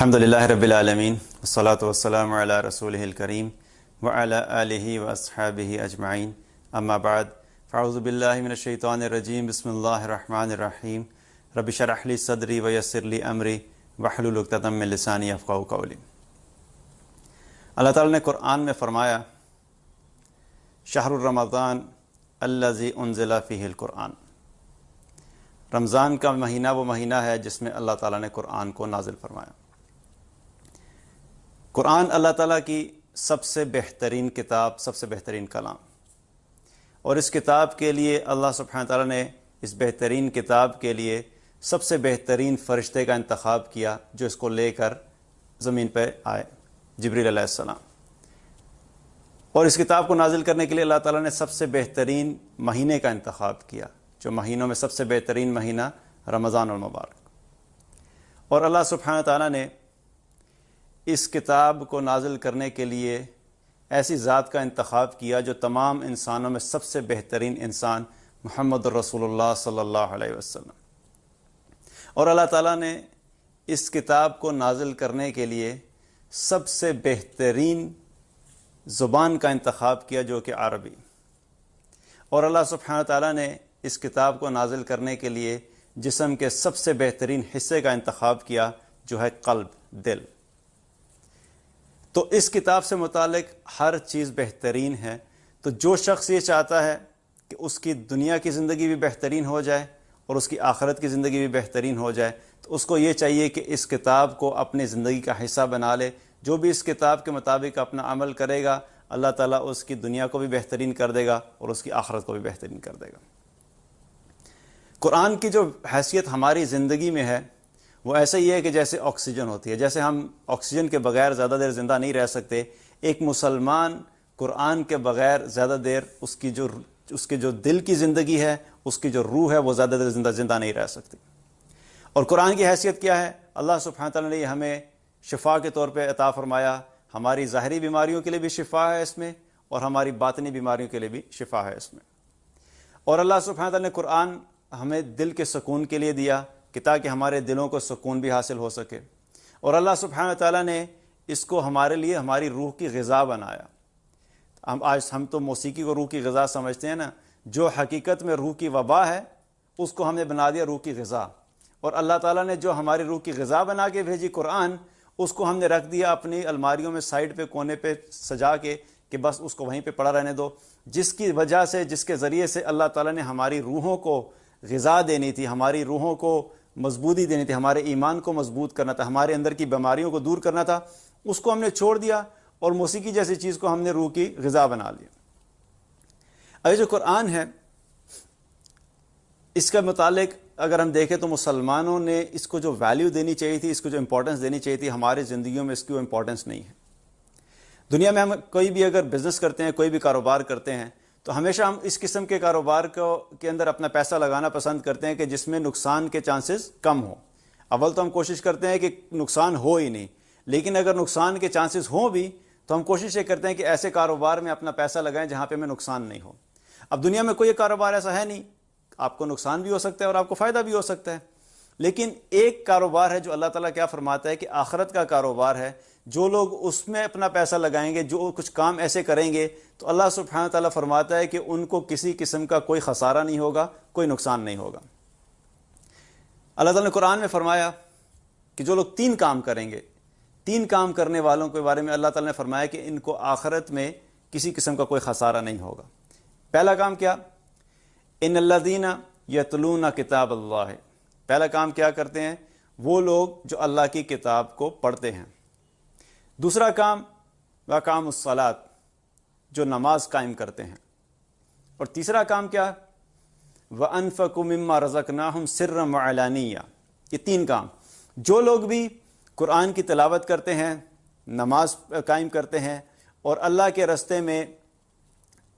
الحمدللہ رب العالمین والصلاة والسلام علی رسولہ الکریم وعلی آلہ واصحابہ اجمعین اما بعد فاعوذ باللہ من الشیطان الرجیم بسم اللہ الرحمن الرحیم رب اشرح لی صدری ویسر لی امری واحلل عقدۃ من لسانی یفقہوا قولی۔ اللہ تعالیٰ نے قرآن میں فرمایا شہر رمضان الذی انزل فیہ القرآن، رمضان کا مہینہ وہ مہینہ ہے جس میں اللہ تعالیٰ نے قرآن کو نازل فرمایا۔ قرآن اللہ تعالیٰ کی سب سے بہترین کتاب، سب سے بہترین کلام، اور اس کتاب کے لیے اللہ سبحانہ تعالیٰ نے اس بہترین کتاب کے لیے سب سے بہترین فرشتے کا انتخاب کیا جو اس کو لے کر زمین پہ آئے، جبریل علیہ السلام۔ اور اس کتاب کو نازل کرنے کے لیے اللہ تعالیٰ نے سب سے بہترین مہینے کا انتخاب کیا، جو مہینوں میں سب سے بہترین مہینہ رمضان المبارک۔ اور اللہ سبحانہ تعالیٰ نے اس کتاب کو نازل کرنے کے لیے ایسی ذات کا انتخاب کیا جو تمام انسانوں میں سب سے بہترین انسان محمد رسول اللہ صلی اللہ علیہ وسلم۔ اور اللہ تعالیٰ نے اس کتاب کو نازل کرنے کے لیے سب سے بہترین زبان کا انتخاب کیا جو کہ عربی۔ اور اللہ سبحانہ تعالیٰ نے اس کتاب کو نازل کرنے کے لیے جسم کے سب سے بہترین حصے کا انتخاب کیا جو ہے قلب، دل۔ تو اس کتاب سے متعلق ہر چیز بہترین ہے، تو جو شخص یہ چاہتا ہے کہ اس کی دنیا کی زندگی بھی بہترین ہو جائے اور اس کی آخرت کی زندگی بھی بہترین ہو جائے، تو اس کو یہ چاہیے کہ اس کتاب کو اپنی زندگی کا حصہ بنا لے۔ جو بھی اس کتاب کے مطابق اپنا عمل کرے گا، اللہ تعالیٰ اس کی دنیا کو بھی بہترین کر دے گا اور اس کی آخرت کو بھی بہترین کر دے گا۔ قرآن کی جو حیثیت ہماری زندگی میں ہے وہ ایسا ہی ہے کہ جیسے آکسیجن ہوتی ہے، جیسے ہم آکسیجن کے بغیر زیادہ دیر زندہ نہیں رہ سکتے، ایک مسلمان قرآن کے بغیر زیادہ دیر اس کے جو دل کی زندگی ہے، اس کی جو روح ہے، وہ زیادہ دیر زندہ نہیں رہ سکتی۔ اور قرآن کی حیثیت کیا ہے؟ اللہ سبحانہ تعالیٰ نے یہ ہمیں شفا کے طور پہ عطا فرمایا، ہماری ظاہری بیماریوں کے لیے بھی شفا ہے اس میں، اور ہماری باطنی بیماریوں کے لیے بھی شفا ہے اس میں۔ اور اللہ سبحانہ تعالیٰ نے قرآن ہمیں دل کے سکون کے لیے دیا کہ تاکہ ہمارے دلوں کو سکون بھی حاصل ہو سکے، اور اللہ سبحانہ تعالیٰ نے اس کو ہمارے لیے ہماری روح کی غذا بنایا۔ ہم تو موسیقی کو روح کی غذا سمجھتے ہیں نا، جو حقیقت میں روح کی وبا ہے اس کو ہم نے بنا دیا روح کی غذا۔ اور اللہ تعالیٰ نے جو ہماری روح کی غذا بنا کے بھیجی قرآن، اس کو ہم نے رکھ دیا اپنی الماریوں میں سائڈ پہ، کونے پہ سجا کے کہ بس اس کو وہیں پہ پڑا رہنے دو، جس کی وجہ سے، جس کے ذریعے سے اللہ تعالیٰ نے ہماری روحوں کو غذا دینی تھی، ہماری روحوں کو مضبوطی دینی تھی، ہمارے ایمان کو مضبوط کرنا تھا، ہمارے اندر کی بیماریوں کو دور کرنا تھا، اس کو ہم نے چھوڑ دیا اور موسیقی جیسی چیز کو ہم نے روح کی غذا بنا لیا۔ ابھی جو قرآن ہے اس کے متعلق اگر ہم دیکھیں تو مسلمانوں نے اس کو جو ویلیو دینی چاہیے تھی، اس کو جو امپورٹنس دینی چاہیے تھی، ہماری زندگیوں میں اس کی وہ امپورٹنس نہیں ہے۔ دنیا میں ہم کوئی بھی اگر بزنس کرتے ہیں، کوئی بھی کاروبار کرتے ہیں، تو ہمیشہ ہم اس قسم کے کاروبار کے اندر اپنا پیسہ لگانا پسند کرتے ہیں کہ جس میں نقصان کے چانسز کم ہوں۔ اول تو ہم کوشش کرتے ہیں کہ نقصان ہو ہی نہیں، لیکن اگر نقصان کے چانسز ہوں بھی تو ہم کوشش یہ کرتے ہیں کہ ایسے کاروبار میں اپنا پیسہ لگائیں جہاں پہ ہمیں نقصان نہیں ہو۔ اب دنیا میں کوئی کاروبار ایسا ہے نہیں، آپ کو نقصان بھی ہو سکتا ہے اور آپ کو فائدہ بھی ہو سکتا ہے، لیکن ایک کاروبار ہے جو اللہ تعالیٰ کیا فرماتا ہے کہ آخرت کا کاروبار ہے، جو لوگ اس میں اپنا پیسہ لگائیں گے، جو کچھ کام ایسے کریں گے، تو اللہ سبحانہ تعالیٰ فرماتا ہے کہ ان کو کسی قسم کا کوئی خسارہ نہیں ہوگا، کوئی نقصان نہیں ہوگا۔ اللہ تعالیٰ نے قرآن میں فرمایا کہ جو لوگ 3 کام کریں گے، 3 کام کرنے والوں کے بارے میں اللہ تعالیٰ نے فرمایا کہ ان کو آخرت میں کسی قسم کا کوئی خسارہ نہیں ہوگا۔ پہلا کام کیا؟ ان الذین یتلون کتاب اللہ، پہلا کام کیا کرتے ہیں؟ وہ لوگ جو اللہ کی کتاب کو پڑھتے ہیں۔ دوسرا کام وَأَقَامُوا الصَّلَاةَ، جو نماز قائم کرتے ہیں۔ اور تیسرا کام کیا؟ وَأَنفَقُوا مِمَّا رَزَقْنَاهُمْ سِرًّا وَعَلَانِيَّةً۔ یہ 3 کام، جو لوگ بھی قرآن کی تلاوت کرتے ہیں، نماز قائم کرتے ہیں، اور اللہ کے راستے میں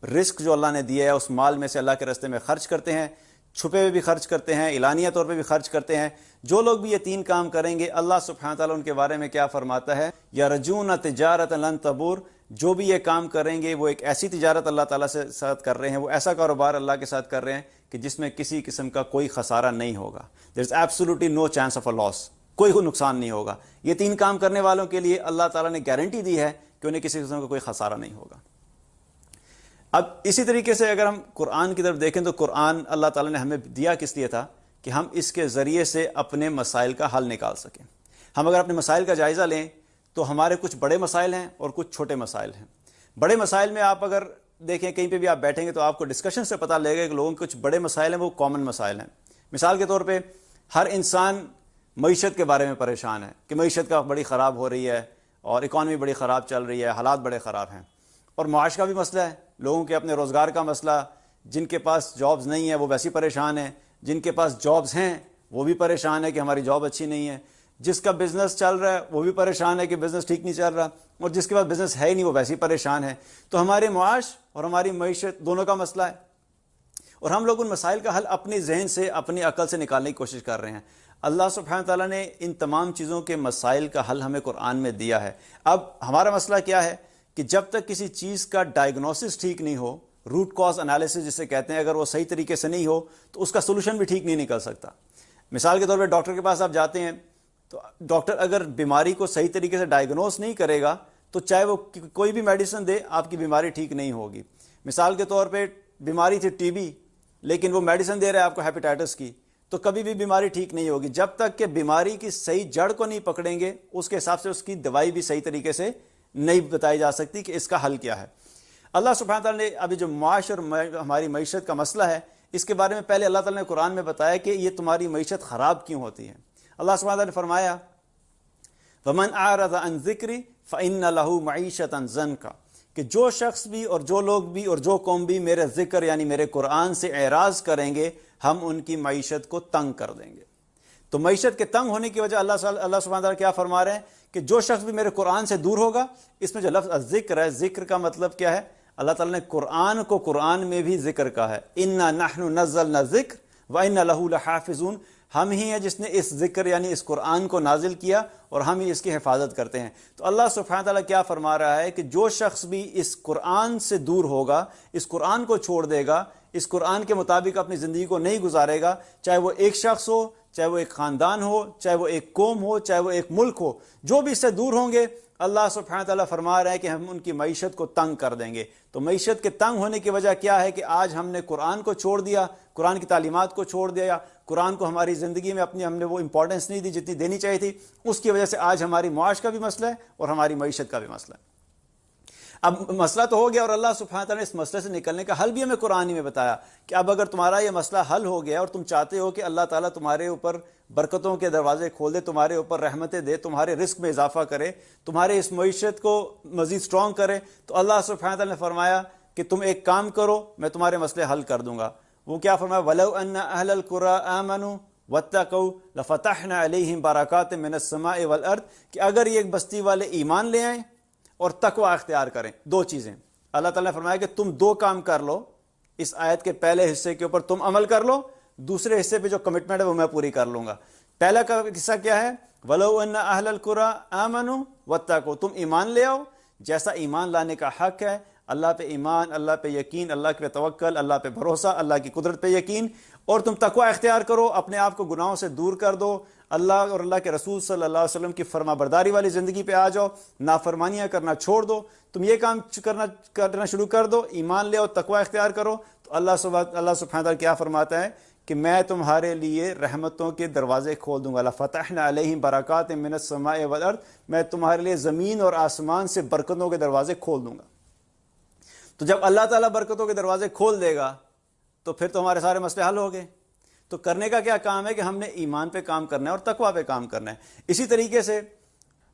رزق جو اللہ نے دیا ہے اس مال میں سے اللہ کے راستے میں خرچ کرتے ہیں، چھپے ہوئے بھی خرچ کرتے ہیں، اعلانیہ طور پہ بھی خرچ کرتے ہیں، جو لوگ بھی یہ 3 کام کریں گے، اللہ سبحانہ تعالیٰ ان کے بارے میں کیا فرماتا ہے؟ یرجون تجارۃ لن تبور، جو بھی یہ کام کریں گے وہ ایک ایسی تجارت اللہ تعالیٰ سے ساتھ کر رہے ہیں، وہ ایسا کاروبار اللہ کے ساتھ کر رہے ہیں کہ جس میں کسی قسم کا کوئی خسارہ نہیں ہوگا۔ there is absolutely no chance of a loss۔ کوئی نقصان نہیں ہوگا۔ یہ 3 کام کرنے والوں کے لیے اللہ تعالیٰ نے گارنٹی دی ہے کہ انہیں کسی قسم کا کوئی خسارہ نہیں ہوگا۔ اب اسی طریقے سے اگر ہم قرآن کی طرف دیکھیں تو قرآن اللہ تعالیٰ نے ہمیں دیا کس لیے تھا؟ کہ ہم اس کے ذریعے سے اپنے مسائل کا حل نکال سکیں۔ ہم اگر اپنے مسائل کا جائزہ لیں تو ہمارے کچھ بڑے مسائل ہیں اور کچھ چھوٹے مسائل ہیں۔ بڑے مسائل میں آپ اگر دیکھیں کہیں پہ بھی آپ بیٹھیں گے تو آپ کو ڈسکشن سے پتہ لگے گا کہ لوگوں کے کچھ بڑے مسائل ہیں وہ کامن مسائل ہیں۔ مثال کے طور پہ ہر انسان معیشت کے بارے میں پریشان ہے کہ معیشت کا بڑی خراب ہو رہی ہے اور اکانومی بڑی خراب چل رہی ہے، حالات بڑے خراب ہیں۔ اور معاش کا بھی مسئلہ ہے، لوگوں کے اپنے روزگار کا مسئلہ، جن کے پاس جابز نہیں ہیں وہ ویسے پریشان ہیں، جن کے پاس جابز ہیں وہ بھی پریشان ہے کہ ہماری جاب اچھی نہیں ہے، جس کا بزنس چل رہا ہے وہ بھی پریشان ہے کہ بزنس ٹھیک نہیں چل رہا، اور جس کے پاس بزنس ہے ہی نہیں وہ ویسے ہی پریشان ہے۔ تو ہمارے معاش اور ہماری معیشت دونوں کا مسئلہ ہے، اور ہم لوگ ان مسائل کا حل اپنی ذہن سے اپنی عقل سے نکالنے کی کوشش کر رہے ہیں۔ اللہ سبحانہ تعالیٰ نے ان تمام چیزوں کے مسائل کا حل ہمیں قرآن میں دیا ہے۔ اب ہمارا مسئلہ کیا ہے کہ جب تک کسی چیز کا ڈائگنوسس ٹھیک نہیں ہو، روٹ کاز انالیسس جسے کہتے ہیں، اگر وہ صحیح طریقے سے نہیں ہو تو اس کا سولوشن بھی ٹھیک نہیں نکل سکتا۔ مثال کے طور پہ ڈاکٹر کے پاس آپ جاتے ہیں تو ڈاکٹر اگر بیماری کو صحیح طریقے سے ڈائگنوز نہیں کرے گا تو چاہے وہ کوئی بھی میڈیسن دے آپ کی بیماری ٹھیک نہیں ہوگی۔ مثال کے طور پہ بیماری تھی ٹی بی، لیکن وہ میڈیسن دے رہا ہے آپ کو ہیپیٹائٹس کی، تو کبھی بھی بیماری ٹھیک نہیں ہوگی جب تک کہ بیماری کی صحیح جڑ کو نہیں پکڑیں گے، اس کے حساب سے اس کی دوائی بھی صحیح طریقے سے نہیں بتائی جا سکتی کہ اس کا حل کیا ہے۔ اللہ سبحانہ تعالیٰ نے ابھی جو معاش اور ہماری معیشت کا مسئلہ ہے اس کے بارے میں پہلے اللہ تعالیٰ نے قرآن میں بتایا کہ یہ تمہاری معیشت خراب کیوں ہوتی ہے۔ اللہ سبحانہ تعالیٰ نے فرمایا وَمَنْ أَعْرَضَ عَنْ ذِكْرِي فَإِنَّ لَهُ مَعِيشَةً ضَنْكَ، کہ جو شخص بھی اور جو لوگ بھی اور جو قوم بھی میرے ذکر یعنی میرے قرآن سے اعراض کریں گے ہم ان کی معیشت کو تنگ کر دیں گے۔ تو معیشت کے تنگ ہونے کی وجہ اللہ سبحانہ تعالیٰ کیا فرما رہے ہیں کہ جو شخص بھی میرے قرآن سے دور ہوگا، اس میں جو لفظ ذکر ہے، ذکر کا مطلب کیا ہے؟ اللہ تعالیٰ نے قرآن کو قرآن میں بھی ذکر کہا ہے، اِنَّا نَحْنُ نَزَّلْنَا الذِّکْرَ وَإِنَّا لَهُ لَحَافِظُونَ، ہم ہی ہیں جس نے اس ذکر یعنی اس قرآن کو نازل کیا اور ہم ہی اس کی حفاظت کرتے ہیں۔ تو اللہ سبحانہ تعالیٰ کیا فرما رہا ہے کہ جو شخص بھی اس قرآن سے دور ہوگا، اس قرآن کو چھوڑ دے گا، اس قرآن کے مطابق اپنی زندگی کو نہیں گزارے گا، چاہے وہ ایک شخص ہو، چاہے وہ ایک خاندان ہو، چاہے وہ ایک قوم ہو، چاہے وہ ایک ملک ہو، جو بھی اس سے دور ہوں گے اللہ سبحانہ تعالیٰ فرما رہا ہے کہ ہم ان کی معیشت کو تنگ کر دیں گے۔ تو معیشت کے تنگ ہونے کی وجہ کیا ہے کہ آج ہم نے قرآن کو چھوڑ دیا، قرآن کی تعلیمات کو چھوڑ دیا، قرآن کو ہماری زندگی میں ہم نے وہ امپورٹنس نہیں دی جتنی دینی چاہیے تھی، اس کی وجہ سے آج ہماری معاش کا بھی مسئلہ ہے اور ہماری معیشت کا بھی مسئلہ ہے۔ اب مسئلہ تو ہو گیا اور اللہ سبحانہ تعالیٰ نے اس مسئلے سے نکلنے کا حل بھی ہمیں قرآن میں بتایا کہ اب اگر تمہارا یہ مسئلہ حل ہو گیا اور تم چاہتے ہو کہ اللہ تعالیٰ تمہارے اوپر برکتوں کے دروازے کھول دے، تمہارے اوپر رحمتیں دے، تمہارے رزق میں اضافہ کرے، تمہارے اس معیشت کو مزید سٹرونگ کرے، تو اللہ سبحانہ تعالیٰ نے فرمایا کہ تم ایک کام کرو میں تمہارے مسئلے حل کر دوں گا۔ وہ کیا فرمایا؟ وَلَوْ أَنَّ أَهْلَ الْقُرَىٰ آمَنُوا وَاتَّقَوْا لَفَتَحْنَا عَلَيْهِمْ بَرَكَاتٍ مِّنَ السَّمَاءِ وَالْأَرْضِ، کہ اگر یہ ایک بستی والے ایمان لے آئیں اور تقوی اختیار کریں، دو چیزیں اللہ تعالیٰ نے فرمایا کہ تم دو کام کر لو، اس آیت کے پہلے حصے کے اوپر تم عمل کر لو، دوسرے حصے پہ جو کمٹمنٹ ہے وہ میں پوری کر لوں گا۔ پہلا کا حصہ کیا ہے؟ وَلَوْ أَنَّ أَهْلَ الْقُرَىٰ آمَنُوا وَاتَّقُوا، تم ایمان لے آؤ، جیسا ایمان لانے کا حق ہے، اللہ پہ ایمان، اللہ پہ یقین، اللہ پہ توکل، اللہ پہ بھروسہ، اللہ کی قدرت پہ یقین، اور تم تقوی اختیار کرو، اپنے آپ کو گناہوں سے دور کر دو، اللہ اور اللہ کے رسول صلی اللہ علیہ وسلم کی فرما برداری والی زندگی پہ آ جاؤ، نافرمانیاں کرنا چھوڑ دو، تم یہ کام کرنا شروع کر دو، ایمان لے آؤ، تقوی اختیار کرو، تو اللہ سبحانہ تعالیٰ کیا فرماتا ہے کہ میں تمہارے لیے رحمتوں کے دروازے کھول دوں گا، لَفَتَحْنَا عَلَيْهِمْ بَرَكَاتٍ مِّنَ السَّمَاءِ وَالْأَرْضِ، میں تمہارے لیے زمین اور آسمان سے برکتوں کے دروازے کھول دوں گا۔ تو جب اللہ تعالیٰ برکتوں کے دروازے کھول دے گا تو پھر تو ہمارے سارے مسئلے حل ہو گئے۔ تو کرنے کا کیا کام ہے کہ ہم نے ایمان پہ کام کرنا ہے اور تقوی پہ کام کرنا ہے۔ اسی طریقے سے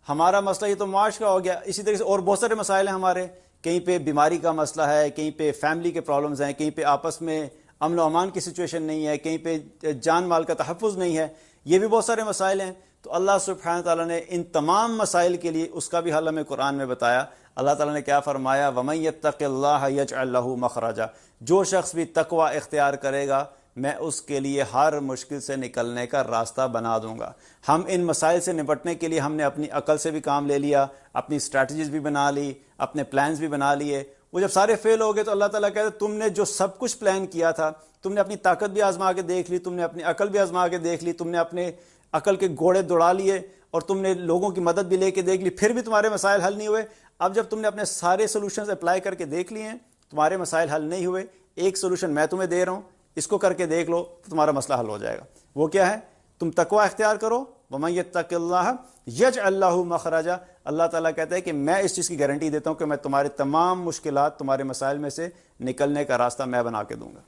ہمارا مسئلہ یہ تو معاش کا ہو گیا، اسی طریقے سے اور بہت سارے مسائل ہیں ہمارے، کہیں پہ بیماری کا مسئلہ ہے، کہیں پہ فیملی کے پرابلمز ہیں، کہیں پہ آپس میں امن و امان کی سچویشن نہیں ہے، کہیں پہ جان مال کا تحفظ نہیں ہے، یہ بھی بہت سارے مسائل ہیں۔ تو اللہ سبحانہ تعالیٰ نے ان تمام مسائل کے لیے اس کا بھی حل ہمیں قرآن میں بتایا۔ اللہ تعالیٰ نے کیا فرمایا؟ وَمَن يَتَّقِ اللَّهَ يَجْعَلْ لَهُ مَخْرَجًا، جو شخص بھی تقوی اختیار کرے گا میں اس کے لیے ہر مشکل سے نکلنے کا راستہ بنا دوں گا۔ ہم ان مسائل سے نپٹنے کے لیے ہم نے اپنی عقل سے بھی کام لے لیا، اپنی اسٹریٹجیز بھی بنا لی، اپنے پلانز بھی بنا لیے، وہ جب سارے فیل ہو گئے تو اللہ تعالیٰ کہتے تم نے جو سب کچھ پلان کیا تھا، تم نے اپنی طاقت بھی آزما کے دیکھ لی، تم نے اپنی عقل بھی آزما کے دیکھ لی، تم نے اپنے عقل کے گھوڑے دوڑا لیے اور تم نے لوگوں کی مدد بھی لے کے دیکھ لی، پھر بھی تمہارے مسائل حل نہیں ہوئے۔ اب جب تم نے اپنے سارے سولوشنز اپلائی کر کے دیکھ لیے ہیں، تمہارے مسائل حل نہیں ہوئے، ایک سولوشن میں تمہیں دے رہا ہوں، اس کو کر کے دیکھ لو تو تمہارا مسئلہ حل ہو جائے گا۔ وہ کیا ہے؟ تم تقوی اختیار کرو، وَمَن يَتَّقِ اللَّهَ يَجْعَلْ لَهُ مَخْرَجًا۔ اللہ تعالیٰ کہتا ہے کہ میں اس چیز کی گارنٹی دیتا ہوں کہ میں تمہارے تمام مشکلات، تمہارے مسائل میں سے نکلنے کا راستہ میں بنا کے دوں گا۔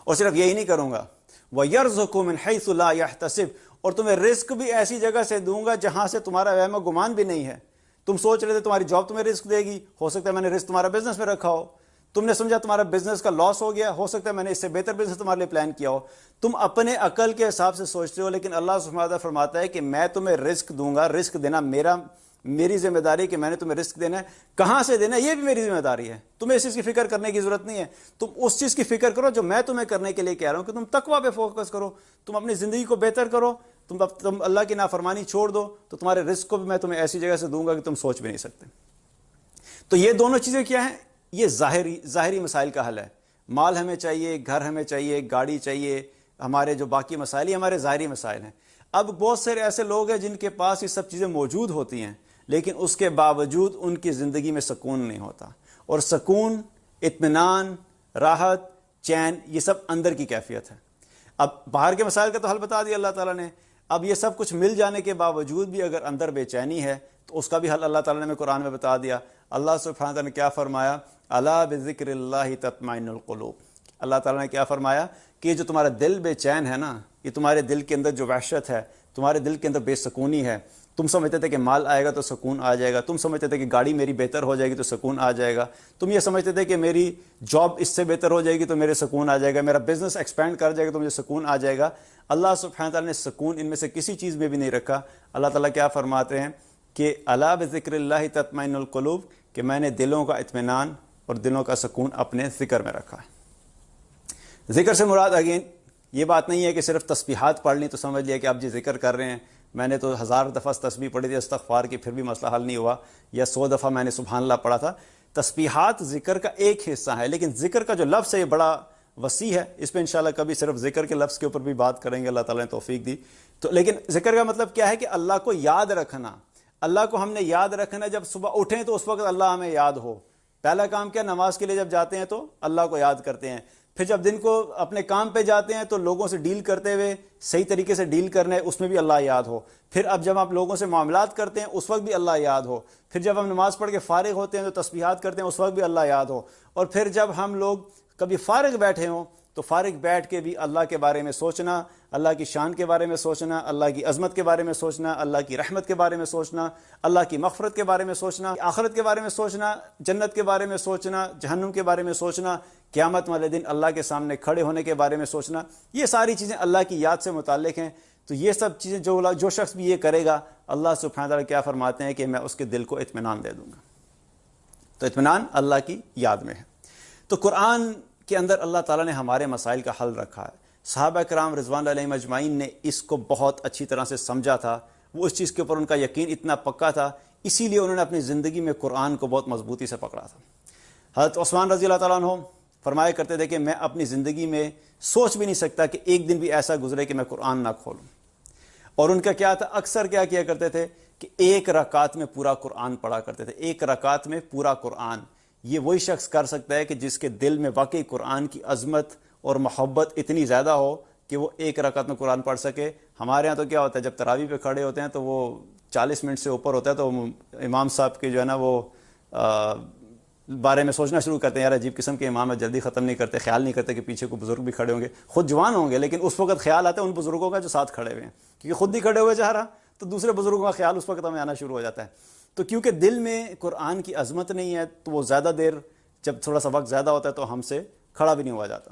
اور صرف یہی نہیں کروں گا، وَيَرْزُقُ مِنْ حَيْثُ لَا يَحْتَسِبُ، اور تمہیں رزق بھی ایسی جگہ سے دوں گا جہاں سے تمہارا وہم و گمان بھی نہیں ہے۔ تم سوچ رہے تھے تمہاری جاب تمہیں رزق دے گی، ہو سکتا ہے میں نے رزق تمہارا بزنس میں رکھا ہو۔ تم نے سمجھا تمہارا بزنس کا لاس ہو گیا، ہو سکتا ہے میں نے اس سے بہتر بزنس تمہارے لیے پلان کیا ہو۔ تم اپنے عقل کے حساب سے سوچتے ہو، لیکن اللہ سبحانہ وتعالیٰ فرماتا ہے کہ میں تمہیں رزق دوں گا۔ رزق دینا میری ذمہ داری ہے کہ میں نے تمہیں رزق دینا ہے۔ کہاں سے دینا ہے یہ بھی میری ذمہ داری ہے، تمہیں اس چیز کی فکر کرنے کی ضرورت نہیں ہے۔ تم اس چیز کی فکر کرو جو میں تمہیں کرنے کے لیے کہہ رہا ہوں، کہ تم تقوی پہ فوکس کرو، تم اپنی زندگی کو بہتر کرو، تم اللہ کی نافرمانی چھوڑ دو، تو تمہارے رزق کو بھی میں تمہیں ایسی جگہ سے دوں گا کہ تم سوچ بھی نہیں سکتے۔ تو یہ دونوں چیزیں کیا ہیں؟ یہ ظاہری مسائل کا حل ہے۔ مال ہمیں چاہیے، گھر ہمیں چاہیے، گاڑی چاہیے، ہمارے جو باقی مسائل یہ ہمارے ظاہری مسائل ہیں۔ اب بہت سارے ایسے لوگ ہیں جن کے پاس یہ سب چیزیں موجود ہوتی ہیں، لیکن اس کے باوجود ان کی زندگی میں سکون نہیں ہوتا۔ اور سکون، اطمینان، راحت، چین، یہ سب اندر کی کیفیت ہے۔ اب باہر کے مسائل کا تو حل بتا دیا اللہ تعالیٰ نے، اب یہ سب کچھ مل جانے کے باوجود بھی اگر اندر بے چینی ہے تو اس کا بھی حل اللہ تعالیٰ نے قرآن میں بتا دیا۔ اللہ سبحانہ تعالیٰ نے کیا فرمایا؟ الا بذکر اللہ تطمئن القلوب۔ اللہ تعالیٰ نے کیا فرمایا کہ جو تمہارا دل بے چین ہے نا، یہ تمہارے دل کے اندر جو وحشت ہے، تمہارے دل کے اندر بے سکونی ہے، تم سمجھتے تھے کہ مال آئے گا تو سکون آ جائے گا، تم سمجھتے تھے کہ گاڑی میری بہتر ہو جائے گی تو سکون آ جائے گا، تم یہ سمجھتے تھے کہ میری جاب اس سے بہتر ہو جائے گی تو میرے سکون آ جائے گا، میرا بزنس ایکسپینڈ کر جائے گا تو مجھے سکون آ جائے گا۔ اللہ سبحانہ تعالیٰ نے سکون ان میں سے کسی چیز میں بھی نہیں رکھا۔ اللہ تعالیٰ کیا فرماتے ہیں کہ الا بذکر اللہ تطمئن القلوب، کہ میں نے دلوں کا اطمینان اور دلوں کا سکون اپنے ذکر میں رکھا ہے۔ ذکر سے مراد اگین یہ بات نہیں ہے کہ صرف تسبیحات پڑھ لیں تو سمجھ لیا کہ آپ جی ذکر کر رہے ہیں، میں نے تو 1000 دفعہ تسبیح پڑھی تھی استغفار کی پھر بھی مسئلہ حل نہیں ہوا، یا 100 دفعہ میں نے سبحان اللہ پڑھا تھا۔ تسبیحات ذکر کا ایک حصہ ہے، لیکن ذکر کا جو لفظ ہے یہ بڑا وسیع ہے، اس پہ انشاءاللہ کبھی صرف ذکر کے لفظ کے اوپر بھی بات کریں گے، اللہ تعالیٰ نے توفیق دی تو۔ لیکن ذکر کا مطلب کیا ہے کہ اللہ کو یاد رکھنا۔ اللہ کو ہم نے یاد رکھنا، جب صبح اٹھیں تو اس وقت اللہ ہمیں یاد ہو۔ پہلا کام کیا؟ نماز کے لیے جب جاتے ہیں تو اللہ کو یاد کرتے ہیں، پھر جب دن کو اپنے کام پہ جاتے ہیں تو لوگوں سے ڈیل کرتے ہوئے صحیح طریقے سے ڈیل کرنا ہے، اس میں بھی اللہ یاد ہو۔ پھر اب جب آپ لوگوں سے معاملات کرتے ہیں اس وقت بھی اللہ یاد ہو۔ پھر جب ہم نماز پڑھ کے فارغ ہوتے ہیں تو تسبیحات کرتے ہیں اس وقت بھی اللہ یاد ہو۔ اور پھر جب ہم لوگ کبھی فارغ بیٹھے ہوں تو فارغ بیٹھ کے بھی اللہ کے بارے میں سوچنا، اللہ کی شان کے بارے میں سوچنا، اللہ کی عظمت کے بارے میں سوچنا، اللہ کی رحمت کے بارے میں سوچنا، اللہ کی مغفرت کے بارے میں سوچنا، آخرت کے بارے میں سوچنا، جنت کے بارے میں سوچنا، جہنم کے بارے میں سوچنا، قیامت والے دن اللہ کے سامنے کھڑے ہونے کے بارے میں سوچنا۔ یہ ساری چیزیں اللہ کی یاد سے متعلق ہیں۔ تو یہ سب چیزیں جو شخص بھی یہ کرے گا، اللہ سبحانہ تعالیٰ کیا فرماتے ہیں کہ میں اس کے دل کو اطمینان دے دوں گا۔ تو اطمینان اللہ کی یاد میں ہے۔ تو قرآن کے اندر اللہ تعالیٰ نے ہمارے مسائل کا حل رکھا ہے۔ صحابہ کرام رضوان اللہ علیہم اجمعین نے اس کو بہت اچھی طرح سے سمجھا تھا، وہ اس چیز کے اوپر ان کا یقین اتنا پکا تھا، اسی لیے انہوں نے اپنی زندگی میں قرآن کو بہت مضبوطی سے پکڑا تھا۔ حضرت عثمان رضی اللہ تعالیٰ عنہ فرمایا کرتے تھے کہ میں اپنی زندگی میں سوچ بھی نہیں سکتا کہ ایک دن بھی ایسا گزرے کہ میں قرآن نہ کھولوں۔ اور ان کا کیا تھا؟ اکثر کیا کیا کرتے تھے کہ ایک رکعت میں پورا قرآن پڑھا کرتے تھے، ایک رکعت میں پورا قرآن۔ یہ وہی شخص کر سکتا ہے کہ جس کے دل میں واقعی قرآن کی عظمت اور محبت اتنی زیادہ ہو کہ وہ ایک رکعت میں قرآن پڑھ سکے۔ ہمارے ہاں تو کیا ہوتا ہے، جب تراویح پہ کھڑے ہوتے ہیں تو وہ 40 منٹ سے اوپر ہوتا ہے تو امام صاحب کے جو ہے نا وہ بارے میں سوچنا شروع کرتے ہیں، یار عجیب قسم کے امام ہے، جلدی ختم نہیں کرتے، خیال نہیں کرتے کہ پیچھے کو بزرگ بھی کھڑے ہوں گے، خود جوان ہوں گے لیکن اس وقت خیال آتا ہے ان بزرگوں کا جو ساتھ کھڑے ہوئے ہیں، کیونکہ خود نہیں کھڑے ہوئے چاہ رہا تو دوسرے بزرگوں کا خیال اس وقت ہمیں آنا شروع ہو جاتا ہے۔ تو کیونکہ دل میں قرآن کی عظمت نہیں ہے تو وہ زیادہ دیر، جب تھوڑا سا وقت زیادہ ہوتا ہے تو ہم سے کھڑا بھی نہیں ہوا جاتا۔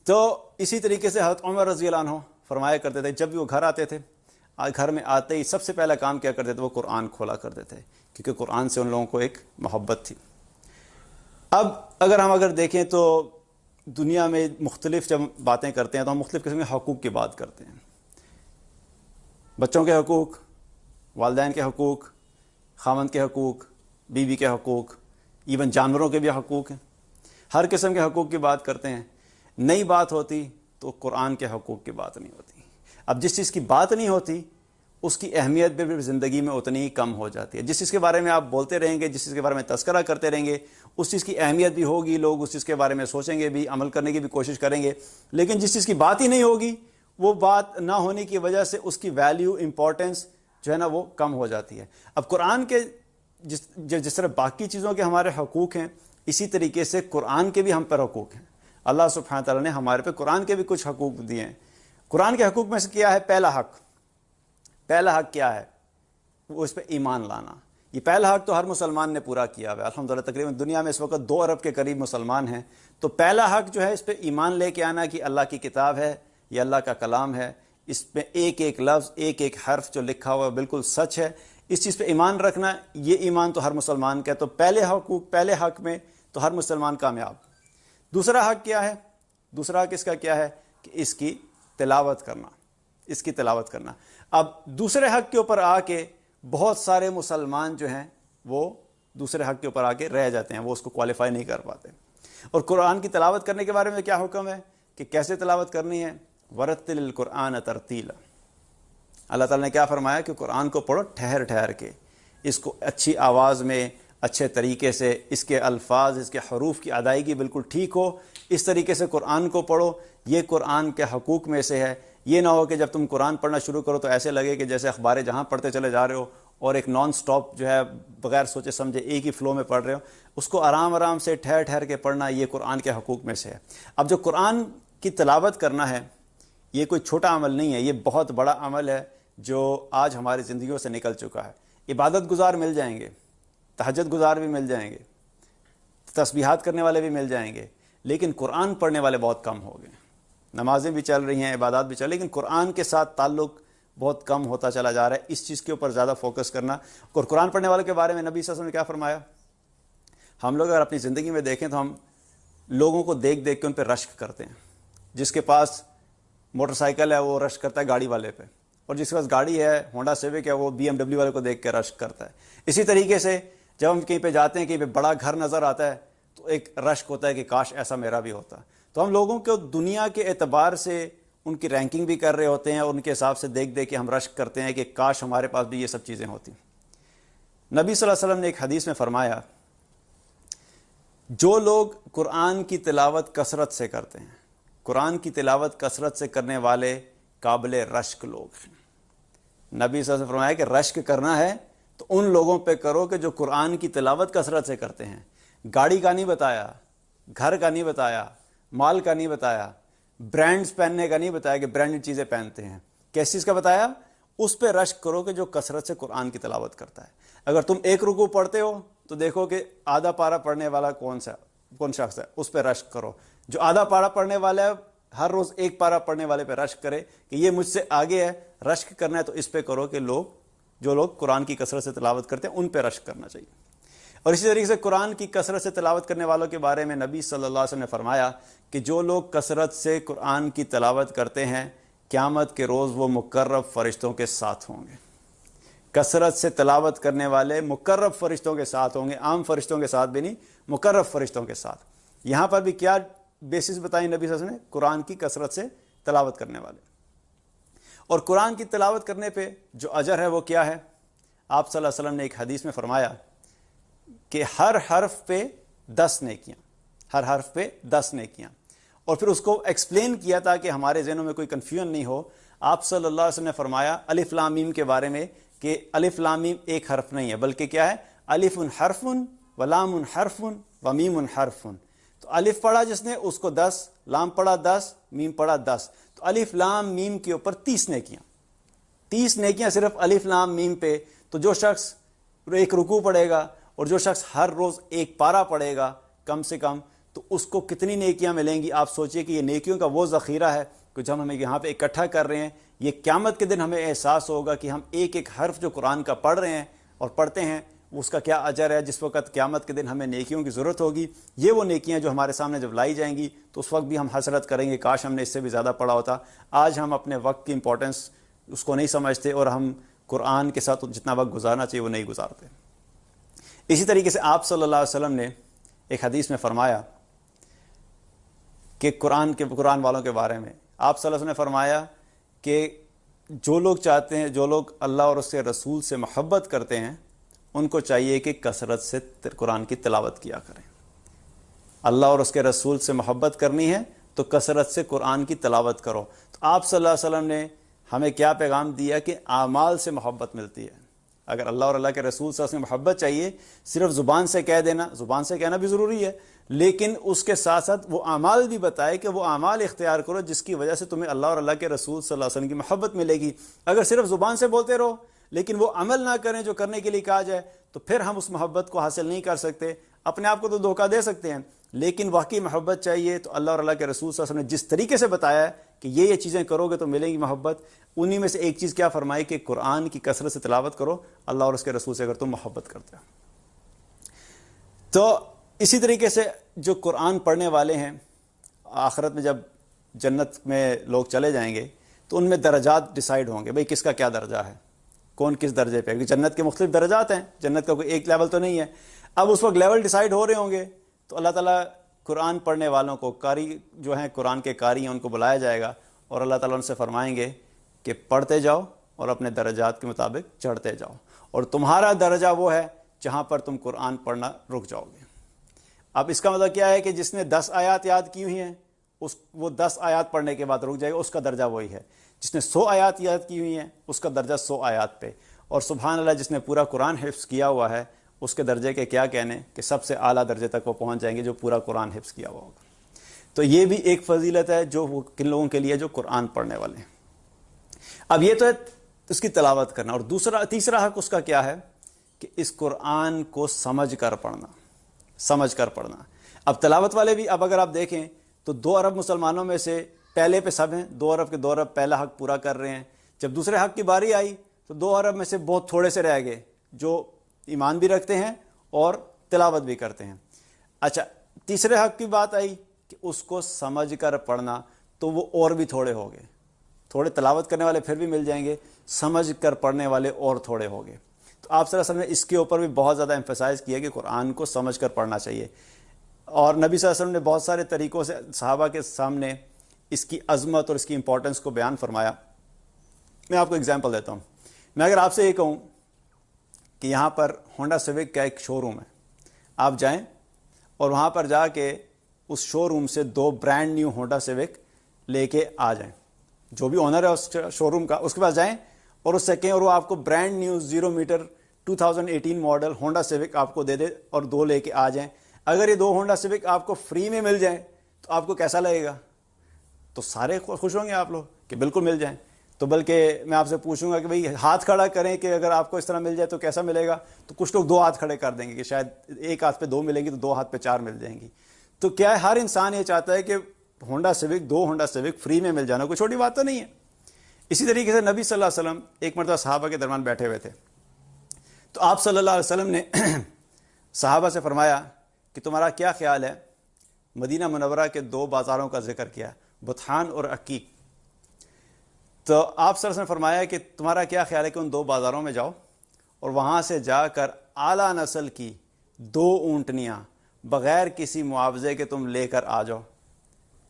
تو اسی طریقے سے حضرت عمر رضی اللہ عنہ فرمایا کرتے تھے جب بھی وہ گھر آتے تھے، گھر میں آتے ہی سب سے پہلا کام کیا کرتے تھے، وہ قرآن کھولا کرتے تھے، کیونکہ قرآن سے ان لوگوں کو ایک محبت تھی۔ اب اگر دیکھیں تو دنیا میں مختلف جب باتیں کرتے ہیں تو ہم مختلف قسم کے حقوق کی بات کرتے ہیں، بچوں کے حقوق، والدین کے حقوق، خاوند کے حقوق، بیوی کے حقوق، ایون جانوروں کے بھی حقوق ہیں، ہر قسم کے حقوق کی بات کرتے ہیں۔ نئی بات ہوتی تو قرآن کے حقوق کی بات نہیں ہوتی۔ اب جس چیز کی بات نہیں ہوتی اس کی اہمیت بھی زندگی میں اتنی ہی کم ہو جاتی ہے. جس چیز کے بارے میں آپ بولتے رہیں گے, جس چیز کے بارے میں تذکرہ کرتے رہیں گے, اس چیز کی اہمیت بھی ہوگی, لوگ اس چیز کے بارے میں سوچیں گے بھی, عمل کرنے کی بھی کوشش کریں گے. لیکن جس چیز کی بات ہی نہیں ہوگی, وہ بات نہ ہونے کی وجہ سے اس کی ویلیو, امپورٹنس جو ہے نا وہ کم ہو جاتی ہے. اب قرآن کے جس طرح باقی چیزوں کے ہمارے حقوق ہیں, اسی طریقے سے قرآن کے بھی ہم پر حقوق ہیں. اللہ سبحانہ تعالیٰ نے ہمارے پہ قرآن کے بھی کچھ حقوق دیے ہیں. قرآن کے حقوق میں سے کیا ہے؟ پہلا حق کیا ہے؟ وہ اس پہ ایمان لانا. یہ پہلا حق تو ہر مسلمان نے پورا کیا ہوا ہے. الحمدللہ تقریباً دنیا میں اس وقت 2 ارب کے قریب مسلمان ہیں. تو پہلا حق جو ہے اس پہ ایمان لے کے آنا کہ اللہ کی کتاب ہے, یہ اللہ کا کلام ہے, اس پہ ایک ایک لفظ, ایک ایک حرف جو لکھا ہوا ہے بالکل سچ ہے, اس چیز پہ ایمان رکھنا. یہ ایمان تو ہر مسلمان کا ہے. تو پہلے حق میں تو ہر مسلمان کامیاب. دوسرا حق کیا ہے؟ دوسرا حق اس کا کیا ہے کہ اس کی تلاوت کرنا. اب دوسرے حق کے اوپر آ کے بہت سارے مسلمان جو ہیں وہ دوسرے حق کے اوپر آ کے رہ جاتے ہیں, وہ اس کو کوالیفائی نہیں کر پاتے. اور قرآن کی تلاوت کرنے کے بارے میں کیا حکم ہے کہ کیسے تلاوت کرنی ہے؟ ورتل القرآن ترتیلا. اللہ تعالیٰ نے کیا فرمایا کہ قرآن کو پڑھو ٹھہر کے, اس کو اچھی آواز میں, اچھے طریقے سے, اس کے الفاظ, اس کے حروف کی ادائیگی بالکل ٹھیک ہو, اس طریقے سے قرآن کو پڑھو. یہ قرآن کے حقوق میں سے ہے. یہ نہ ہو کہ جب تم قرآن پڑھنا شروع کرو تو ایسے لگے کہ جیسے اخبار جہاں پڑھتے چلے جا رہے ہو اور ایک نان سٹاپ جو ہے بغیر سوچے سمجھے ایک ہی فلو میں پڑھ رہے ہو. اس کو آرام سے ٹھہر کے پڑھنا, یہ قرآن کے حقوق میں سے ہے. اب جو قرآن کی تلاوت کرنا ہے یہ کوئی چھوٹا عمل نہیں ہے, یہ بہت بڑا عمل ہے جو آج ہماری زندگیوں سے نکل چکا ہے. عبادت گزار مل جائیں گے, تہجد گزار بھی مل جائیں گے, تسبیحات کرنے والے بھی مل جائیں گے, لیکن قرآن پڑھنے والے بہت کم ہو گئے. نمازیں بھی چل رہی ہیں, عبادات بھی چل رہی ہیں, لیکن قرآن کے ساتھ تعلق بہت کم ہوتا چلا جا رہا ہے. اس چیز کے اوپر زیادہ فوکس کرنا. اور قرآن پڑھنے والے کے بارے میں نبی صلی اللہ علیہ وسلم نے کیا فرمایا؟ ہم لوگ اگر اپنی زندگی میں دیکھیں تو ہم لوگوں کو دیکھ کے ان پہ رشک کرتے ہیں. جس کے پاس موٹر سائیکل ہے وہ رشک کرتا ہے گاڑی والے پہ, اور جس کے پاس گاڑی ہے, ہونڈا سیوک ہے, وہ BMW والے کو دیکھ کے رشک کرتا ہے. اسی طریقے سے جب ہم کہیں پہ جاتے ہیں, کہیں پہ بڑا گھر نظر آتا ہے تو ایک رشک ہوتا ہے کہ کاش ایسا میرا بھی ہوتا. تو ہم لوگوں کو دنیا کے اعتبار سے ان کی رینکنگ بھی کر رہے ہوتے ہیں, اور ان کے حساب سے دیکھ کے ہم رشک کرتے ہیں کہ کاش ہمارے پاس بھی یہ سب چیزیں ہوتی. نبی صلی اللہ علیہ وسلم نے ایک حدیث میں فرمایا, جو لوگ قرآن کی تلاوت کثرت سے کرتے ہیں, قرآن کی تلاوت کثرت سے کرنے والے قابل رشک لوگ ہیں. نبی صلی اللہ علیہ وسلم نے فرمایا کہ رشک کرنا ہے تو ان لوگوں پہ کرو کہ جو قرآن کی تلاوت کثرت سے کرتے ہیں. گاڑی کا نہیں بتایا, گھر کا نہیں بتایا, مال کا نہیں بتایا, برانڈز پہننے کا نہیں بتایا کہ برانڈڈ چیزیں پہنتے ہیں. کس چیز کا بتایا؟ اس پہ رشک کرو کہ جو کثرت سے قرآن کی تلاوت کرتا ہے. اگر تم ایک رکوع پڑھتے ہو تو دیکھو کہ آدھا پارہ پڑھنے والا کون شخص ہے, اس پہ رشک کرو. جو آدھا پارہ پڑھنے والا ہے ہر روز ایک پارہ پڑھنے والے پہ رشک کرے کہ یہ مجھ سے آگے ہے. رشک کرنا ہے تو اس پہ کرو کہ جو لوگ قرآن کی کثرت سے تلاوت کرتے ہیں ان پہ رشک کرنا چاہیے. اور اسی طریقے سے قرآن کی کثرت سے تلاوت کرنے والوں کے بارے میں نبی صلی اللہ علیہ وسلم نے فرمایا کہ جو لوگ کثرت سے قرآن کی تلاوت کرتے ہیں قیامت کے روز وہ مقرب فرشتوں کے ساتھ ہوں گے. کثرت سے تلاوت کرنے والے مقرب فرشتوں کے ساتھ ہوں گے, عام فرشتوں کے ساتھ بھی نہیں, مقرب فرشتوں کے ساتھ. یہاں پر بھی کیا بیسس بتائیں نبی صلی اللہ علیہ وسلم نے؟ قرآن کی کثرت سے تلاوت کرنے والے. اور قرآن کی تلاوت کرنے پہ جو اجر ہے وہ کیا ہے؟ آپ صلی اللہ علیہ وسلم نے ایک حدیث میں فرمایا کہ ہر حرف پہ 10 نیکیاں, ہر حرف پہ 10 نیکیاں. اور پھر اس کو ایکسپلین کیا تاکہ ہمارے ذہنوں میں کوئی کنفیوژن نہیں ہو. آپ صلی اللہ علیہ وسلم نے فرمایا الف لام میم کے بارے میں کہ الف لام میم ایک حرف نہیں ہے بلکہ کیا ہے؟ الف حرف و لام حرف و میم حرف. تو الف پڑھا جس نے اس کو 10, لام پڑھا 10, میم پڑھا 10. تو الف لام میم کے اوپر 30 نیکیاں, 30 نیکیاں صرف الف لام میم پہ. تو جو شخص ایک رکوع پڑھے گا اور جو شخص ہر روز ایک پارہ پڑھے گا کم سے کم, تو اس کو کتنی نیکیاں ملیں گی؟ آپ سوچئے کہ یہ نیکیوں کا وہ ذخیرہ ہے کہ جب ہم یہاں پہ اکٹھا کر رہے ہیں, یہ قیامت کے دن ہمیں احساس ہوگا کہ ہم ایک ایک حرف جو قرآن کا پڑھ رہے ہیں اور پڑھتے ہیں اس کا کیا اجر ہے. جس وقت قیامت کے دن ہمیں نیکیوں کی ضرورت ہوگی, یہ وہ نیکیاں جو ہمارے سامنے جب لائی جائیں گی تو اس وقت بھی ہم حسرت کریں گے کاش ہم نے اس سے بھی زیادہ پڑھا ہوتا. آج ہم اپنے وقت کی امپورٹنس اس کو نہیں سمجھتے اور ہم قرآن کے ساتھ جتنا وقت گزارنا چاہیے وہ نہیں گزارتے. اسی طریقے سے آپ صلی اللہ علیہ وسلم نے ایک حدیث میں فرمایا کہ قرآن والوں کے بارے میں آپ صلی اللہ علیہ وسلم نے فرمایا کہ جو لوگ چاہتے ہیں، جو لوگ اللہ اور اس کے رسول سے محبت کرتے ہیں، ان کو چاہیے کہ کثرت سے قرآن کی تلاوت کیا کریں۔ اللہ اور اس کے رسول سے محبت کرنی ہے تو کثرت سے قرآن کی تلاوت کرو۔ تو آپ صلی اللہ علیہ وسلم نے ہمیں کیا پیغام دیا کہ اعمال سے محبت ملتی ہے۔ اگر اللہ اور اللہ کے رسول صلی اللہ علیہ وسلم سے محبت چاہیے، صرف زبان سے کہہ دینا، زبان سے کہنا بھی ضروری ہے، لیکن اس کے ساتھ ساتھ وہ اعمال بھی بتائے کہ وہ اعمال اختیار کرو جس کی وجہ سے تمہیں اللہ اور اللہ کے رسول صلی اللہ علیہ وسلم کی محبت ملے گی۔ اگر صرف زبان سے بولتے رہو لیکن وہ عمل نہ کریں جو کرنے کے لیے کہا جائے، تو پھر ہم اس محبت کو حاصل نہیں کر سکتے، اپنے آپ کو تو دھوکہ دے سکتے ہیں، لیکن واقعی محبت چاہیے تو اللہ اور اللہ کے رسول صلی اللہ علیہ وسلم نے جس طریقے سے بتایا ہے کہ یہ چیزیں کرو گے تو ملے گی محبت، انہی میں سے ایک چیز کیا فرمائی کہ قرآن کی کثرت سے تلاوت کرو اللہ اور اس کے رسول سے اگر تم محبت کرتے ہو۔ تو اسی طریقے سے جو قرآن پڑھنے والے ہیں، آخرت میں جب جنت میں لوگ چلے جائیں گے تو ان میں درجات ڈیسائیڈ ہوں گے، بھئی کس کا کیا درجہ ہے، کون کس درجے پہ، کیونکہ جنت کے مختلف درجات ہیں، جنت کا کوئی ایک لیول تو نہیں ہے۔ اب اس وقت لیول ڈیسائیڈ ہو رہے ہوں گے تو اللہ تعالیٰ قرآن پڑھنے والوں کو، قاری جو ہیں قرآن کے قاری ہیں، ان کو بلایا جائے گا اور اللہ تعالیٰ ان سے فرمائیں گے کہ پڑھتے جاؤ اور اپنے درجات کے مطابق چڑھتے جاؤ، اور تمہارا درجہ وہ ہے جہاں پر تم قرآن پڑھنا رک جاؤ گے۔ اب اس کا مطلب کیا ہے کہ جس نے 10 آیات یاد کی ہوئی ہیں وہ 10 آیات پڑھنے کے بعد رک جائے گا، اس کا درجہ وہی ہے۔ جس نے 100 آیات یاد کی ہوئی ہیں اس کا درجہ 100 آیات پہ، اور سبحان اللہ جس نے پورا قرآن حفظ کیا ہوا ہے اس کے درجے کے کیا کہنے کہ سب سے اعلیٰ درجے تک وہ پہنچ جائیں گے جو پورا قرآن حفظ کیا ہوا ہوگا۔ تو یہ بھی ایک فضیلت ہے جو وہ کن لوگوں کے لیے جو قرآن پڑھنے والے ہیں۔ اب یہ تو ہے اس کی تلاوت کرنا، اور تیسرا حق اس کا کیا ہے کہ اس قرآن کو سمجھ کر پڑھنا، سمجھ کر پڑھنا۔ اب تلاوت والے بھی، اب اگر آپ دیکھیں تو 2 ارب مسلمانوں میں سے پہلے پہ سب ہیں، 2 ارب کے 2 ارب پہلا حق پورا کر رہے ہیں۔ جب دوسرے حق کی باری آئی تو 2 ارب میں سے بہت تھوڑے سے رہ گئے جو ایمان بھی رکھتے ہیں اور تلاوت بھی کرتے ہیں۔ اچھا، تیسرے حق کی بات آئی کہ اس کو سمجھ کر پڑھنا، تو وہ اور بھی تھوڑے ہو گئے، تھوڑے تلاوت کرنے والے پھر بھی مل جائیں گے، سمجھ کر پڑھنے والے اور تھوڑے ہو گئے۔ تو آپ صلی اللہ علیہ وسلم نے اس کے اوپر بھی بہت زیادہ ایمفسائز کیا کہ قرآن کو سمجھ کر پڑھنا چاہیے، اور نبی صلی اللہ علیہ وسلم نے بہت سارے طریقوں سے صحابہ کے سامنے اس کی عظمت اور اس کی امپورٹنس کو بیان فرمایا۔ میں آپ کو اگزامپل دیتا ہوں۔ میں اگر آپ سے یہ کہوں کہ یہاں پر ہونڈا سیوک کا ایک شو روم ہے، آپ جائیں اور وہاں پر جا کے اس شو روم سے 2 برانڈ نیو ہونڈا سیوک لے کے آ جائیں، جو بھی اونر ہے اس شو روم کا اس کے پاس جائیں اور اس سے کہیں اور وہ آپ کو brand new 0 meter 2018 model Honda Civic آپ کو دے دے اور 2 لے کے آ جائیں۔ اگر یہ 2 ہونڈا سیوک آپ کو فری میں مل جائیں تو آپ کو کیسا لگے گا؟ تو سارے خوش ہوں گے آپ لوگ کہ بالکل مل جائیں۔ تو بلکہ میں آپ سے پوچھوں گا کہ بھئی ہاتھ کھڑا کریں کہ اگر آپ کو اس طرح مل جائے تو کیسا ملے گا؟ تو کچھ لوگ 2 ہاتھ کھڑے کر دیں گے کہ شاید ایک ہاتھ پہ 2 ملیں گی تو 2 ہاتھ پہ 4 مل جائیں گی۔ تو کیا ہے، ہر انسان یہ چاہتا ہے کہ Honda civic 2 Honda civic free میں مل جانا کوئی چھوٹی بات تو نہیں ہے۔ اسی طریقے سے نبی صلی اللہ علیہ وسلم ایک مرتبہ صحابہ کے درمیان بیٹھے ہوئے تھے، تو آپ صلی اللہ علیہ وسلم نے صحابہ سے فرمایا کہ تمہارا کیا خیال ہے، مدینہ منورہ کے 2 بازاروں کا ذکر کیا، بطحان اور عقیق۔ تو آپ صلی اللہ علیہ وسلم نے فرمایا کہ تمہارا کیا خیال ہے کہ ان 2 بازاروں میں جاؤ اور وہاں سے جا کر اعلیٰ نسل کی 2 اونٹنیاں بغیر کسی معاوضے کے تم لے کر آ جاؤ۔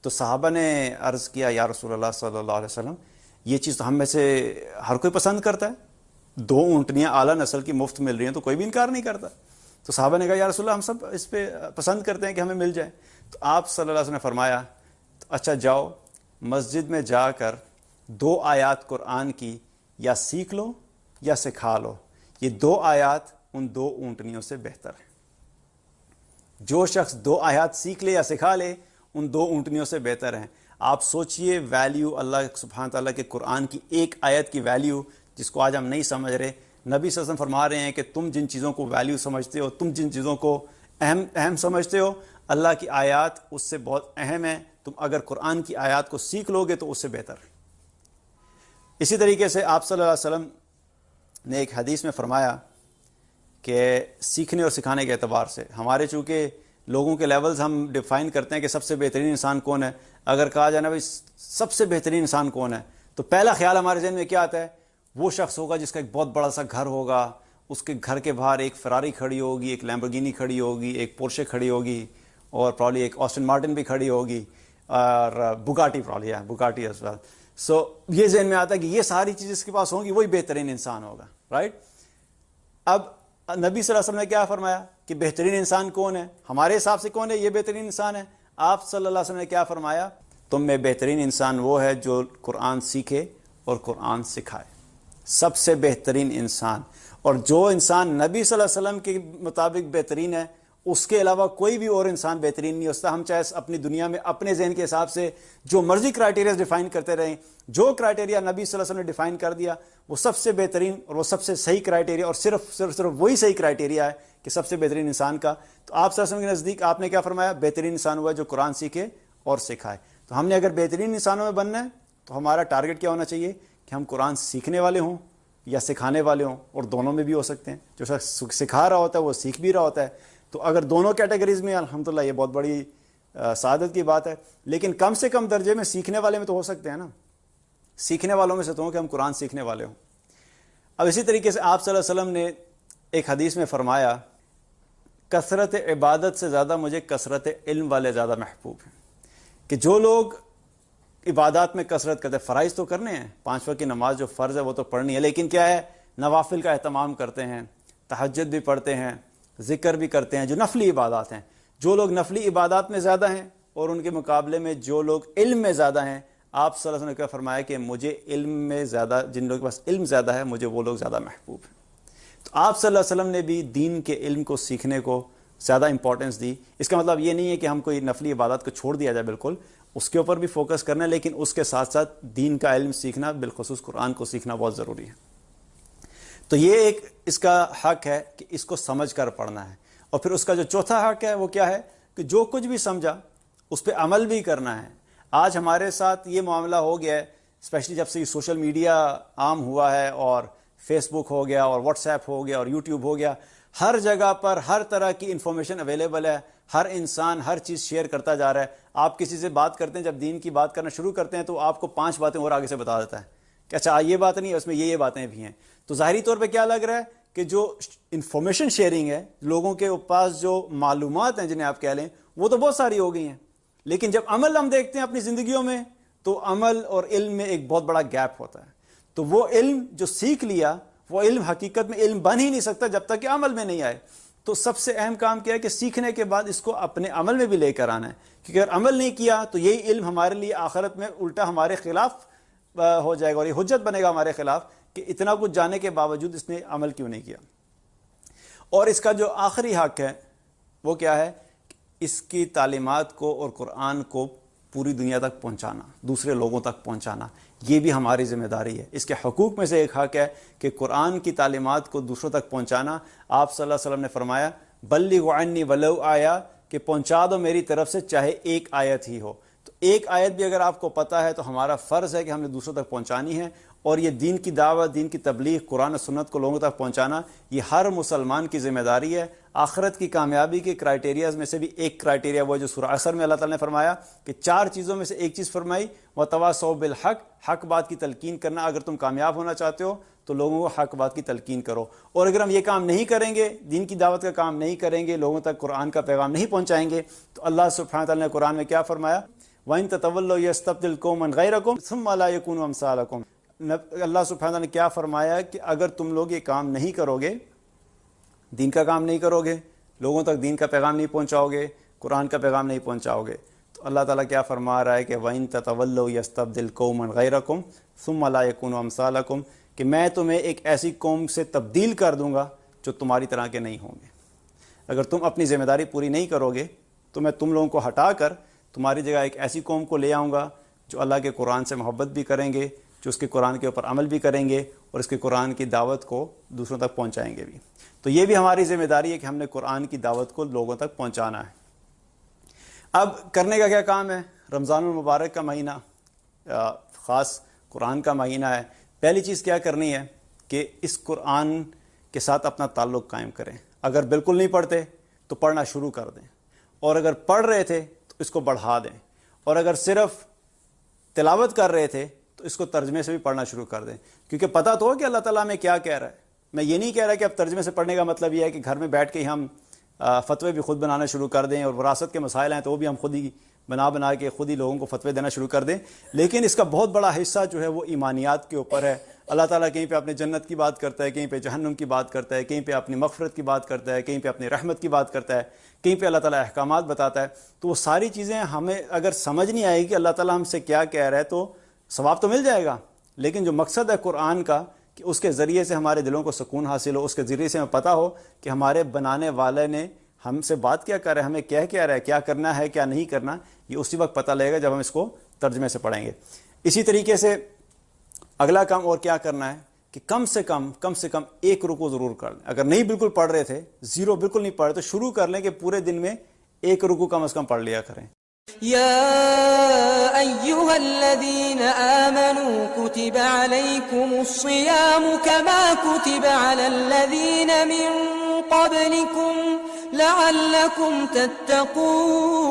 تو صحابہ نے عرض کیا یا رسول اللہ صلی اللہ علیہ وسلم، یہ چیز تو ہم میں سے ہر کوئی پسند کرتا ہے، 2 اونٹنیاں اعلیٰ نسل کی مفت مل رہی ہیں تو کوئی بھی انکار نہیں کرتا۔ تو صحابہ نے کہا یا رسول اللہ ہم سب اس پہ پسند کرتے ہیں کہ ہمیں مل جائے۔ تو آپ صلی اللہ علیہ وسلم نے فرمایا اچھا جاؤ مسجد میں جا کر 2 آیات قرآن کی یا سیکھ لو یا سکھا لو، یہ 2 آیات ان 2 اونٹنیوں سے بہتر ہے۔ جو شخص 2 آیات سیکھ لے یا سکھا لے ان 2 اونٹنیوں سے بہتر ہیں۔ آپ سوچئے ویلیو اللہ سبحانہ تعالیٰ کے قرآن کی ایک آیت کی ویلیو جس کو آج ہم نہیں سمجھ رہے۔ نبی صلی اللہ علیہ وسلم فرما رہے ہیں کہ تم جن چیزوں کو ویلیو سمجھتے ہو، تم جن چیزوں کو اہم سمجھتے ہو، اللہ کی آیات اس سے بہت اہم ہے، تم اگر قرآن کی آیات کو سیکھ لو گے تو اس سے بہتر ہے۔ اسی طریقے سے آپ صلی اللہ علیہ وسلم نے ایک حدیث میں فرمایا کہ سیکھنے اور سکھانے کے اعتبار سے ہمارے چونکہ لوگوں کے لیولز ہم ڈیفائن کرتے ہیں کہ سب سے بہترین انسان کون ہے، اگر کہا جائے نا بھائی سب سے بہترین انسان کون ہے تو پہلا خیال ہمارے ذہن میں کیا آتا ہے؟ وہ شخص ہوگا جس کا ایک بہت بڑا سا گھر ہوگا، اس کے گھر کے باہر ایک فراری کھڑی ہوگی، ایک لیمبورگینی کھڑی ہوگی، ایک پورشے کھڑی ہوگی، اور پرالی ایک آسٹن مارٹن بھی کھڑی ہوگی، اور بگاٹی پرالی ہے، بگاٹی اس وقت یہ ذہن میں آتا ہے کہ یہ ساری چیزیں اس کے پاس ہوں گی وہی بہترین انسان ہوگا، رائٹ؟ اب نبی صلی اللہ علیہ وسلم نے کیا فرمایا کہ بہترین انسان کون ہے؟ ہمارے حساب سے کون ہے یہ بہترین انسان ہے؟ آپ صلی اللہ علیہ وسلم نے کیا فرمایا؟ تم میں بہترین انسان وہ ہے جو قرآن سیکھے اور قرآن سکھائے، سب سے بہترین انسان۔ اور جو انسان نبی صلی اللہ علیہ وسلم کے مطابق بہترین ہے، اس کے علاوہ کوئی بھی اور انسان بہترین نہیں ہوتا۔ ہم چاہے اپنی دنیا میں اپنے ذہن کے حساب سے جو مرضی کرائٹیریا ڈیفائن کرتے رہیں، جو کرائٹیریا نبی صلی اللہ علیہ وسلم نے ڈیفائن کر دیا وہ سب سے بہترین اور وہ سب سے صحیح کرائٹیریا، اور صرف وہی صحیح کرائٹیریا ہے کہ سب سے بہترین انسان کا۔ تو آپ صلی اللہ علیہ وسلم کے نزدیک آپ نے کیا فرمایا؟ بہترین انسان ہوا جو قرآن سیکھے اور سکھائے۔ تو ہم نے اگر بہترین انسانوں میں بننا ہے تو ہمارا ٹارگٹ کیا ہونا چاہیے کہ ہم قرآن سیکھنے والے ہوں یا سکھانے والے ہوں، اور دونوں میں بھی ہو سکتے ہیں۔ جو شخص سکھا رہا ہوتا ہے وہ سیکھ بھی رہا ہوتا ہے، تو اگر دونوں کیٹیگریز میں الحمدللہ یہ بہت بڑی سعادت کی بات ہے۔ لیکن کم سے کم درجے میں سیکھنے والے میں تو ہو سکتے ہیں نا، سیکھنے والوں میں سے تو ہوں کہ ہم قرآن سیکھنے والے ہوں۔ اب اسی طریقے سے آپ صلی اللہ علیہ وسلم نے ایک حدیث میں فرمایا، کثرت عبادت سے زیادہ مجھے کثرت علم والے زیادہ محبوب ہیں۔ کہ جو لوگ عبادات میں کثرت کرتے ہیں، فرائض تو کرنے ہیں، 5 وقت کی نماز جو فرض ہے وہ تو پڑھنی ہے، لیکن کیا ہے، نوافل کا اہتمام کرتے ہیں، تہجد بھی پڑھتے ہیں، ذکر بھی کرتے ہیں، جو نفلی عبادات ہیں۔ جو لوگ نفلی عبادات میں زیادہ ہیں اور ان کے مقابلے میں جو لوگ علم میں زیادہ ہیں، آپ صلی اللہ علیہ وسلم نے کیا فرمایا کہ مجھے علم میں زیادہ، جن لوگوں کے پاس علم زیادہ ہے مجھے وہ لوگ زیادہ محبوب ہیں۔ تو آپ صلی اللہ علیہ وسلم نے بھی دین کے علم کو سیکھنے کو زیادہ امپورٹنس دی۔ اس کا مطلب یہ نہیں ہے کہ ہم کوئی نفلی عبادات کو چھوڑ دیا جائے، بالکل اس کے اوپر بھی فوکس کرنا ہے، لیکن اس کے ساتھ ساتھ دین کا علم سیکھنا، بالخصوص قرآن کو سیکھنا بہت ضروری ہے۔ تو یہ ایک اس کا حق ہے کہ اس کو سمجھ کر پڑھنا ہے۔ اور پھر اس کا جو چوتھا حق ہے وہ کیا ہے کہ جو کچھ بھی سمجھا اس پہ عمل بھی کرنا ہے۔ آج ہمارے ساتھ یہ معاملہ ہو گیا ہے، اسپیشلی جب سے یہ سوشل میڈیا عام ہوا ہے اور فیس بک ہو گیا اور واٹس ایپ ہو گیا اور یوٹیوب ہو گیا، ہر جگہ پر ہر طرح کی انفارمیشن اویلیبل ہے، ہر انسان ہر چیز شیئر کرتا جا رہا ہے۔ آپ کسی سے بات کرتے ہیں، جب دین کی بات کرنا شروع کرتے ہیں تو آپ کو 5 باتیں اور آگے سے بتا دیتا ہے کہ اچھا یہ بات نہیں ہے، اس میں یہ باتیں بھی ہیں۔ تو ظاہری طور پہ کیا لگ رہا ہے کہ جو انفارمیشن شیئرنگ ہے، لوگوں کے پاس جو معلومات ہیں جنہیں آپ کہہ لیں، وہ تو بہت ساری ہو گئی ہیں، لیکن جب عمل ہم دیکھتے ہیں اپنی زندگیوں میں تو عمل اور علم میں ایک بہت بڑا گیپ ہوتا ہے۔ تو وہ علم جو سیکھ لیا، وہ علم حقیقت میں علم بن ہی نہیں سکتا جب تک کہ عمل میں نہیں آئے۔ تو سب سے اہم کام کیا ہے کہ سیکھنے کے بعد اس کو اپنے عمل میں بھی لے کر آنا ہے، کیونکہ اگر عمل نہیں کیا تو یہی علم ہمارے لیے آخرت میں الٹا ہمارے خلاف ہو جائے گا، اور یہ حجت بنے گا ہمارے خلاف کہ اتنا کچھ جانے کے باوجود اس نے عمل کیوں نہیں کیا۔ اور اس کا جو آخری حق ہے وہ کیا ہے، اس کی تعلیمات کو اور قرآن کو پوری دنیا تک پہنچانا، دوسرے لوگوں تک پہنچانا، یہ بھی ہماری ذمہ داری ہے۔ اس کے حقوق میں سے ایک حق ہے کہ قرآن کی تعلیمات کو دوسروں تک پہنچانا۔ آپ صلی اللہ علیہ وسلم نے فرمایا بلغوا عنی ولو آیا، کہ پہنچا دو میری طرف سے چاہے ایک آیت ہی ہو۔ تو ایک آیت بھی اگر آپ کو پتہ ہے تو ہمارا فرض ہے کہ ہم نے دوسروں تک پہنچانی ہے، اور یہ دین کی دعوت، دین کی تبلیغ، قرآن و سنت کو لوگوں تک پہنچانا یہ ہر مسلمان کی ذمہ داری ہے۔ آخرت کی کامیابی کے کرائٹیریاز میں سے بھی ایک کرائٹیریا وہ جو سورہ عصر میں اللہ تعالیٰ نے فرمایا کہ 4 چیزوں میں سے ایک چیز فرمائی، وَتَوَاصَوْا بِالْحَقِّ، حق بات کی تلقین کرنا۔ اگر تم کامیاب ہونا چاہتے ہو تو لوگوں کو حق بات کی تلقین کرو، اور اگر ہم یہ کام نہیں کریں گے، دین کی دعوت کا کام نہیں کریں گے، لوگوں تک قرآن کا پیغام نہیں پہنچائیں گے، تو اللہ سبحانہ وتعالیٰ نے قرآن میں کیا فرمایا، وَإِن تَتَوَلَّوْا يَسْتَبْدِلْ قَوْمًا غَيْرَكُمْ ثُمَّ لَا يَكُونُوا أَمْثَالَكُمْ۔ اللہ سبحانہ وتعالیٰ نے کیا فرمایا کہ اگر تم لوگ یہ کام نہیں کرو گے، دین کا کام نہیں کرو گے، لوگوں تک دین کا پیغام نہیں پہنچاؤ گے، قرآن کا پیغام نہیں پہنچاؤ گے، تو اللہ تعالیٰ کیا فرما رہا ہے کہ وَإِن تَتَوَلَّوْا يَسْتَبْدِلْ قَوْمًا غَيْرَكُمْ ثُمَّ لَا يَكُونُوا أَمْثَالَكُمْ، کہ میں تمہیں ایک ایسی قوم سے تبدیل کر دوں گا جو تمہاری طرح کے نہیں ہوں گے۔ اگر تم اپنی ذمہ داری پوری نہیں کرو گے تو میں تم لوگوں کو ہٹا کر تمہاری جگہ ایک ایسی قوم کو لے آؤں گا جو اللہ کے قرآن سے محبت بھی کریں گے، جو اس کے قرآن کے اوپر عمل بھی کریں گے، اور اس کے قرآن کی دعوت کو دوسروں تک پہنچائیں گے بھی۔ تو یہ بھی ہماری ذمہ داری ہے کہ ہم نے قرآن کی دعوت کو لوگوں تک پہنچانا ہے۔ اب کرنے کا کیا کام ہے؟ رمضان المبارک کا مہینہ خاص قرآن کا مہینہ ہے۔ پہلی چیز کیا کرنی ہے کہ اس قرآن کے ساتھ اپنا تعلق قائم کریں۔ اگر بالکل نہیں پڑھتے تو پڑھنا شروع کر دیں، اور اگر پڑھ رہے تھے تو اس کو بڑھا دیں، اور اگر صرف تلاوت کر رہے تھے تو اس کو ترجمے سے بھی پڑھنا شروع کر دیں، کیونکہ پتہ تو ہو کہ اللہ تعالیٰ میں کیا کہہ رہا ہے۔ میں یہ نہیں کہہ رہا کہ اب ترجمے سے پڑھنے کا مطلب یہ ہے کہ گھر میں بیٹھ کے ہم فتوے بھی خود بنانا شروع کر دیں، اور وراثت کے مسائل ہیں تو وہ بھی ہم خود ہی بنا کے خود ہی لوگوں کو فتوے دینا شروع کر دیں. لیکن اس کا بہت بڑا حصہ جو ہے وہ ایمانیات کے اوپر ہے. اللہ تعالیٰ کہیں پہ اپنے جنت کی بات کرتا ہے، کہیں پہ جہنم کی بات کرتا ہے، کہیں پہ اپنی مغفرت کی بات کرتا ہے، کہیں پہ اپنی رحمت کی بات کرتا ہے، کہیں پہ اللہ تعالیٰ احکامات بتاتا ہے. تو وہ ساری چیزیں ہمیں اگر سمجھ نہیں آئے گی کہ اللہ تعالیٰ ہم سے کیا کہہ رہا ہے تو ثواب تو مل جائے گا، لیکن جو مقصد ہے قرآن کا کہ اس کے ذریعے سے ہمارے دلوں کو سکون حاصل ہو، اس کے ذریعے سے ہمیں پتہ ہو کہ ہمارے بنانے والے نے ہم سے بات کیا کر رہا ہے، ہمیں کیا رہا ہے، کیا کرنا ہے کیا نہیں کرنا، یہ اسی وقت پتہ لگے گا جب ہم اس کو ترجمے سے پڑھیں گے. اسی طریقے سے اگلا کام اور کیا کرنا ہے کہ کم سے کم ایک رکوع ضرور کر لیں. اگر نہیں بالکل پڑھ رہے تھے، زیرو بالکل نہیں پڑھ رہے، تو شروع کر لیں کہ پورے دن میں ایک رکوع کم از کم پڑھ لیا کریں. يا أيها الذين آمنوا كتب عليكم الصيام كما كتب على الذين من قبلكم لعلكم تتقون